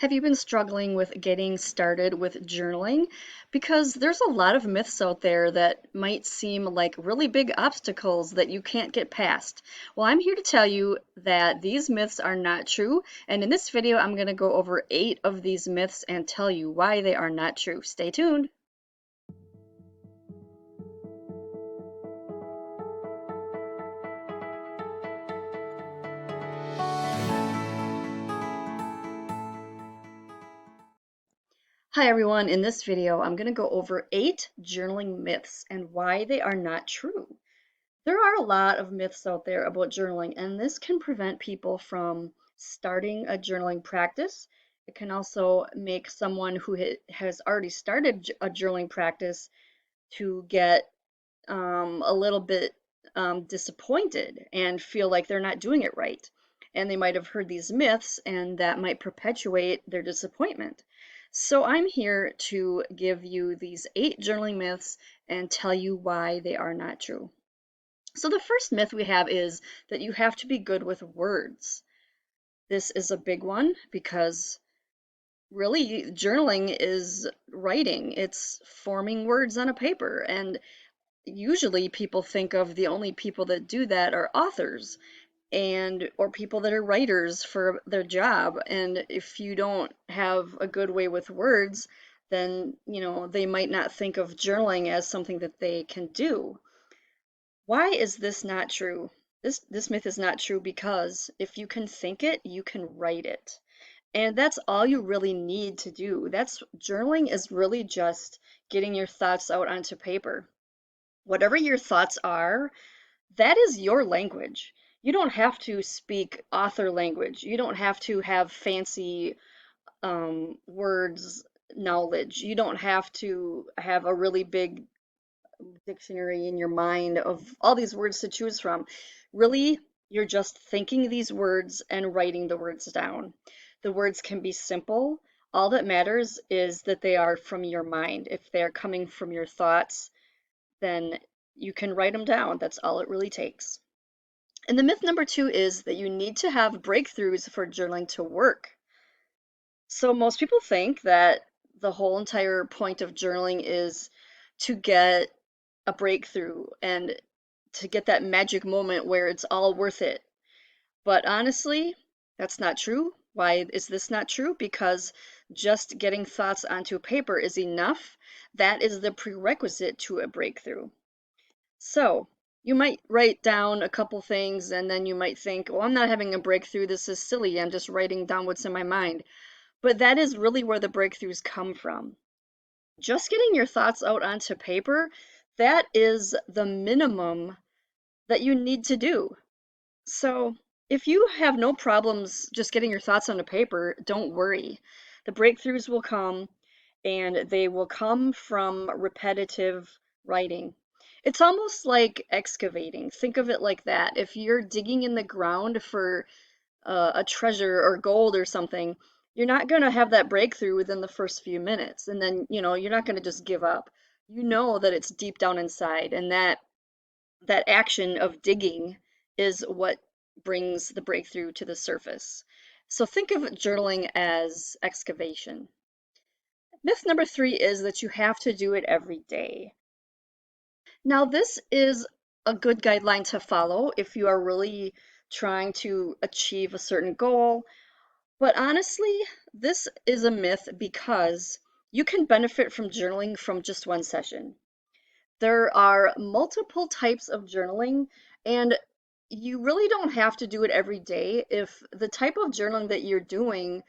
Have you been struggling with getting started with journaling? Because there's a lot of myths out there that might seem like really big obstacles that you can't get past. Well, I'm here to tell you that these myths are not true, and in this video, I'm going to go over 8 of these myths and tell you why they are not true. Stay tuned. Hi everyone, in this video I'm going to go over 8 journaling myths and why they are not true. There are a lot of myths out there about journaling, and this can prevent people from starting a journaling practice. It can also make someone who has already started a journaling practice to get a little bit disappointed and feel like they're not doing it right. And they might have heard these myths, and that might perpetuate their disappointment. So I'm here to give you these 8 journaling myths and tell you why they are not true. So the first myth we have is that you have to be good with words. This is a big one because really journaling is writing. It's forming words on a paper, and usually people think of the only people that do that are authors and or people that are writers for their job. And if you don't have a good way with words, then they might not think of journaling as something that they can do. Why is this not true? This myth is not true because if you can think it, you can write it. And that's all you really need to do. That's journaling is really just getting your thoughts out onto paper. Whatever your thoughts are, that is your language. You don't have to speak author language. You don't have to have fancy words knowledge. You don't have to have a really big dictionary in your mind of all these words to choose from. Really, you're just thinking these words and writing the words down. The words can be simple. All that matters is that they are from your mind. If they're coming from your thoughts, then you can write them down. That's all it really takes. And the myth number 2 is that you need to have breakthroughs for journaling to work. So most people think that the whole entire point of journaling is to get a breakthrough and to get that magic moment where it's all worth it. But honestly, that's not true. Why is this not true? Because just getting thoughts onto paper is enough. That is the prerequisite to a breakthrough. So you might write down a couple things and then you might think, well, I'm not having a breakthrough. This is silly. I'm just writing down what's in my mind. But that is really where the breakthroughs come from. Just getting your thoughts out onto paper, that is the minimum that you need to do. So if you have no problems just getting your thoughts onto paper, don't worry. The breakthroughs will come, and they will come from repetitive writing. It's almost like excavating. Think of it like that. If you're digging in the ground for a treasure or gold or something, you're not going to have that breakthrough within the first few minutes. And then, you're not going to just give up. You know that it's deep down inside, and that action of digging is what brings the breakthrough to the surface. So think of journaling as excavation. Myth number 3 is that you have to do it every day. Now, this is a good guideline to follow if you are really trying to achieve a certain goal. But honestly, this is a myth because you can benefit from journaling from just one session. There are multiple types of journaling, and you really don't have to do it every day if the type of journaling that you're doing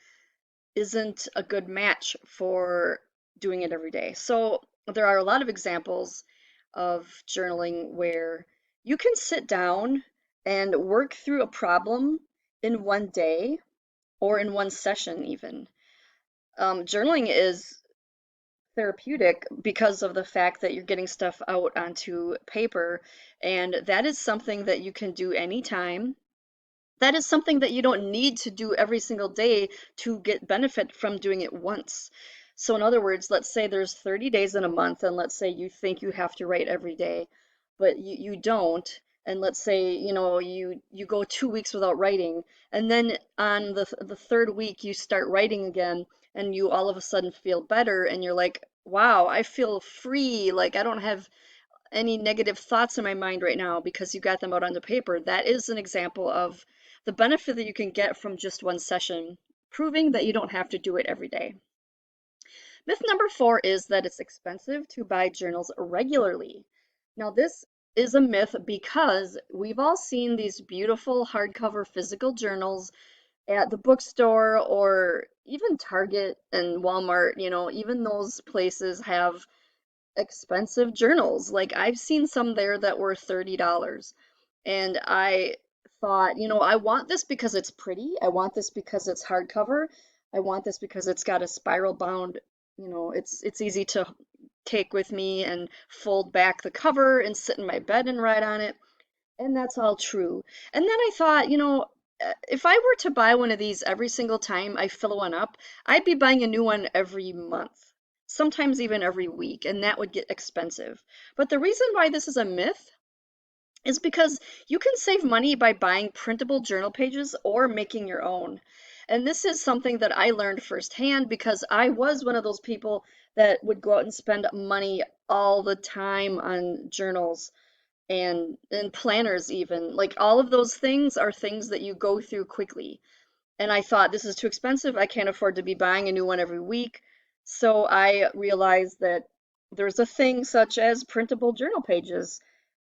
isn't a good match for doing it every day. So there are a lot of examples of journaling where you can sit down and work through a problem in one day or in one session even. Journaling is therapeutic because of the fact that you're getting stuff out onto paper, and that is something that you can do anytime. That is something that you don't need to do every single day to get benefit from doing it once. So in other words, let's say there's 30 days in a month, and let's say you think you have to write every day, but you don't. and let's say, you go 2 weeks without writing, and then on the third week you start writing again, and you all of a sudden feel better, and you're like, wow, I feel free, like I don't have any negative thoughts in my mind right now because you got them out on the paper. That is an example of the benefit that you can get from just one session, proving that you don't have to do it every day. Myth number 4 is that it's expensive to buy journals regularly. Now, this is a myth because we've all seen these beautiful hardcover physical journals at the bookstore or even Target and Walmart. Even those places have expensive journals. Like I've seen some there that were $30. And I thought, I want this because it's pretty. I want this because it's hardcover. I want this because it's got a spiral bound, it's easy to take with me and fold back the cover and sit in my bed and write on it. And that's all true. And then I thought, if I were to buy one of these every single time I fill one up, I'd be buying a new one every month, sometimes even every week, and that would get expensive. But the reason why this is a myth is because you can save money by buying printable journal pages or making your own. And this is something that I learned firsthand because I was one of those people that would go out and spend money all the time on journals and planners even. Like all of those things are things that you go through quickly. And I thought this is too expensive. I can't afford to be buying a new one every week. So I realized that there's a thing such as printable journal pages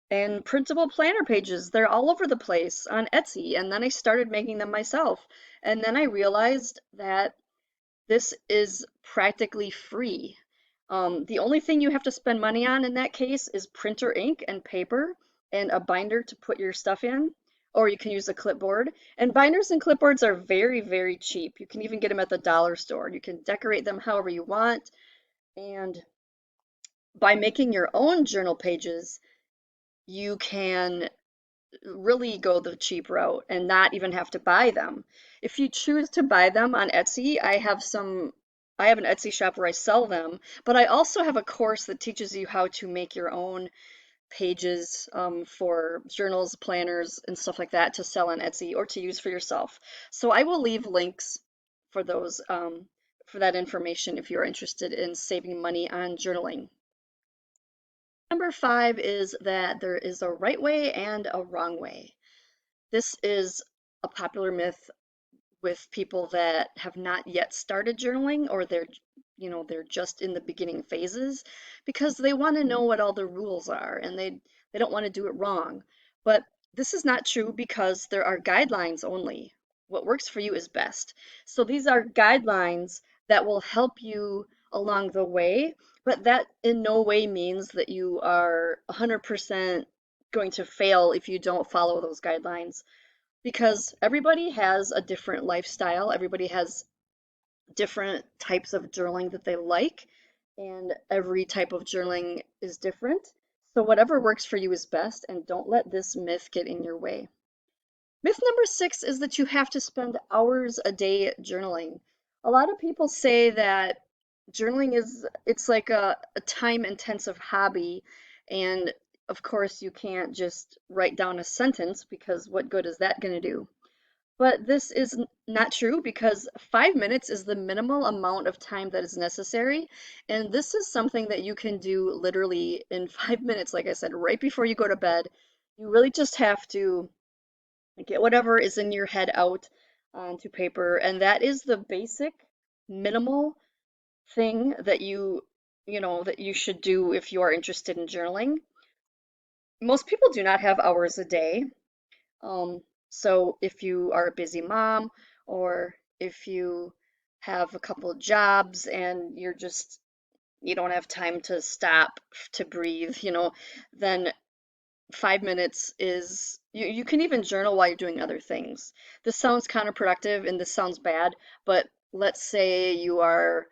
and printable planner pages. They're all over the place on Etsy. And then I started making them myself. And then I realized that this is practically free. The only thing you have to spend money on in that case is printer ink and paper and a binder to put your stuff in, or you can use a clipboard. And binders and clipboards are very, very cheap. You can even get them at the dollar store. You can decorate them however you want. And by making your own journal pages, you can really go the cheap route and not even have to buy them. If you choose to buy them on Etsy, I have an Etsy shop where I sell them, but I also have a course that teaches you how to make your own pages for journals, planners, and stuff like that to sell on Etsy or to use for yourself. So I will leave links for those, for that information if you're interested in saving money on journaling. Number 5 is that there is a right way and a wrong way. This is a popular myth with people that have not yet started journaling or they're just in the beginning phases because they want to know what all the rules are and they don't want to do it wrong. But this is not true because there are guidelines only. What works for you is best. So these are guidelines that will help you along the way, but that in no way means that you are 100% going to fail if you don't follow those guidelines because everybody has a different lifestyle. Everybody has different types of journaling that they like, and every type of journaling is different. So, whatever works for you is best, and don't let this myth get in your way. Myth number 6 is that you have to spend hours a day journaling. A lot of people say that journaling it's like a time intensive hobby, and of course you can't just write down a sentence because what good is that going to do? But this is not true because 5 minutes is the minimal amount of time that is necessary. And this is something that you can do literally in 5 minutes, like I said, right before you go to bed. You really just have to get whatever is in your head out onto paper. And that is the basic minimal thing that that you should do if you are interested in journaling. Most people do not have hours a day. So if you are a busy mom or if you have a couple of jobs and you don't have time to stop to breathe, then 5 minutes is you can even journal while you're doing other things. This sounds counterproductive and this sounds bad, but let's say you are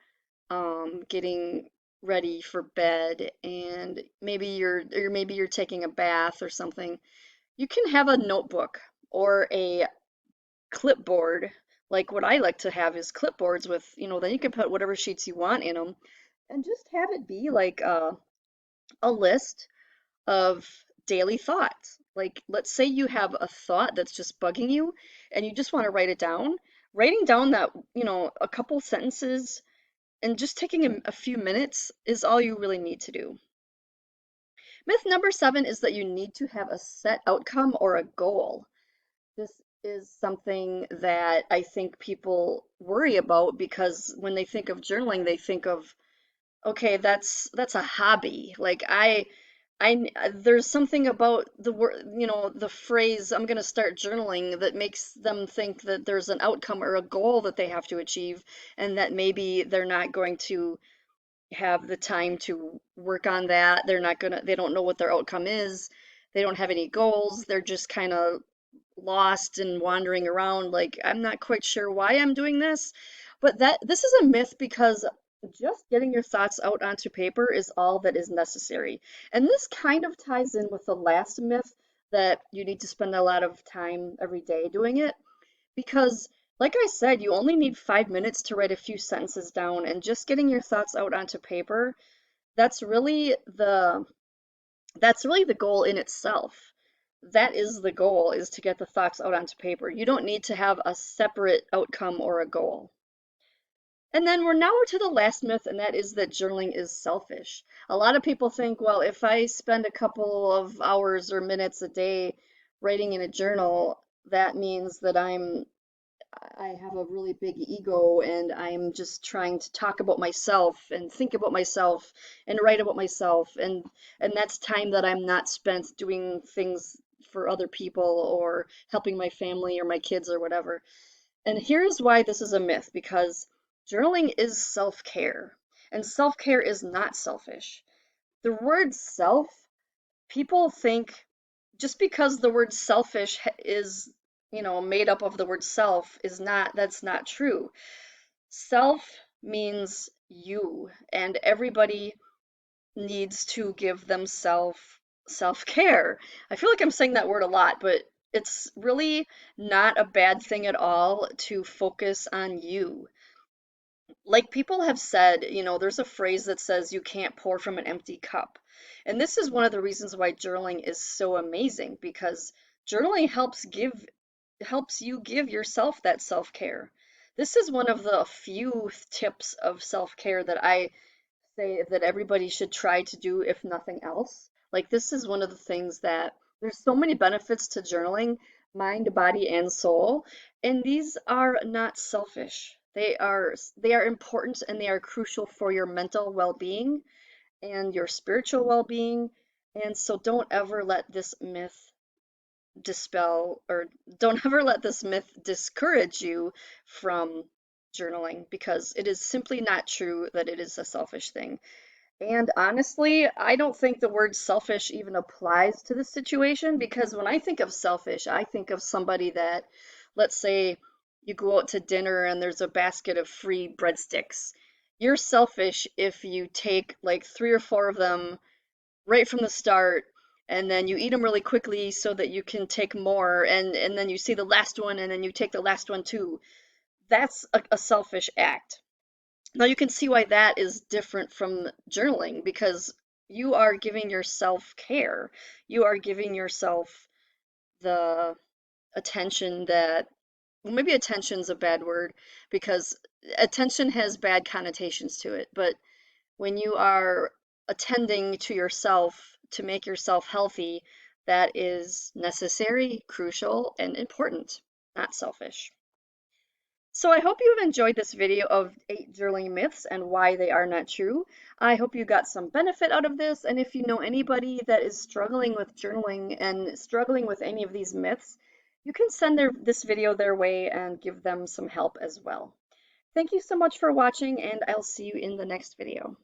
getting ready for bed and maybe you're taking a bath or something. You can have a notebook or a clipboard. Like what I like to have is clipboards with, then you can put whatever sheets you want in them and just have it be like a list of daily thoughts. Like, let's say you have a thought that's just bugging you and you just want to write it down. Writing down that, a couple sentences and just taking a few minutes is all you really need to do. Myth number 7 is that you need to have a set outcome or a goal. This is something that I think people worry about because when they think of journaling, they think of, okay, that's a hobby. Like there's something about the word, the phrase "I'm going to start journaling" that makes them think that there's an outcome or a goal that they have to achieve, and that maybe they're not going to have the time to work on that. They don't know what their outcome is. They don't have any goals. They're just kind of lost and wandering around like I'm not quite sure why I'm doing this. But this is a myth because just getting your thoughts out onto paper is all that is necessary. And this kind of ties in with the last myth that you need to spend a lot of time every day doing it because like I said, you only need 5 minutes to write a few sentences down and just getting your thoughts out onto paper, that's really the that's really the goal in itself. That is the goal, is to get the thoughts out onto paper. You don't need to have a separate outcome or a goal. And then we're to the last myth, and that is that journaling is selfish. A lot of people think, well, if I spend a couple of hours or minutes a day writing in a journal, that means that I have a really big ego and I'm just trying to talk about myself and think about myself and write about myself and that's time that I'm not spent doing things for other people or helping my family or my kids or whatever. And here's why this is a myth, because journaling is self-care and self-care is not selfish. The word self, people think just because the word selfish is, made up of the word self is not, that's not true. Self means you, and everybody needs to give themselves self-care. I feel like I'm saying that word a lot, but it's really not a bad thing at all to focus on you. Like people have said, there's a phrase that says you can't pour from an empty cup. And this is one of the reasons why journaling is so amazing because journaling helps you give yourself that self-care. This is one of the few tips of self-care that I say that everybody should try to do if nothing else. Like this is one of the things that there's so many benefits to journaling, mind, body, and soul, and these are not selfish. They are important and they are crucial for your mental well-being and your spiritual well-being. And so don't ever let this myth dispel or don't ever let this myth discourage you from journaling because it is simply not true that it is a selfish thing. And honestly, I don't think the word selfish even applies to this situation because when I think of selfish, I think of somebody that, let's say, you go out to dinner and there's a basket of free breadsticks. You're selfish if you take like 3 or 4 of them right from the start and then you eat them really quickly so that you can take more and then you see the last one and then you take the last one too. That's a selfish act. Now you can see why that is different from journaling because you are giving yourself care. You are giving yourself the attention that, well, maybe attention's a bad word because attention has bad connotations to it. But when you are attending to yourself to make yourself healthy, that is necessary, crucial, and important, not selfish. So I hope you've enjoyed this video of 8 journaling myths and why they are not true. I hope you got some benefit out of this, and if you know anybody that is struggling with journaling and struggling with any of these myths, you can send this video their way and give them some help as well. Thank you so much for watching, and I'll see you in the next video.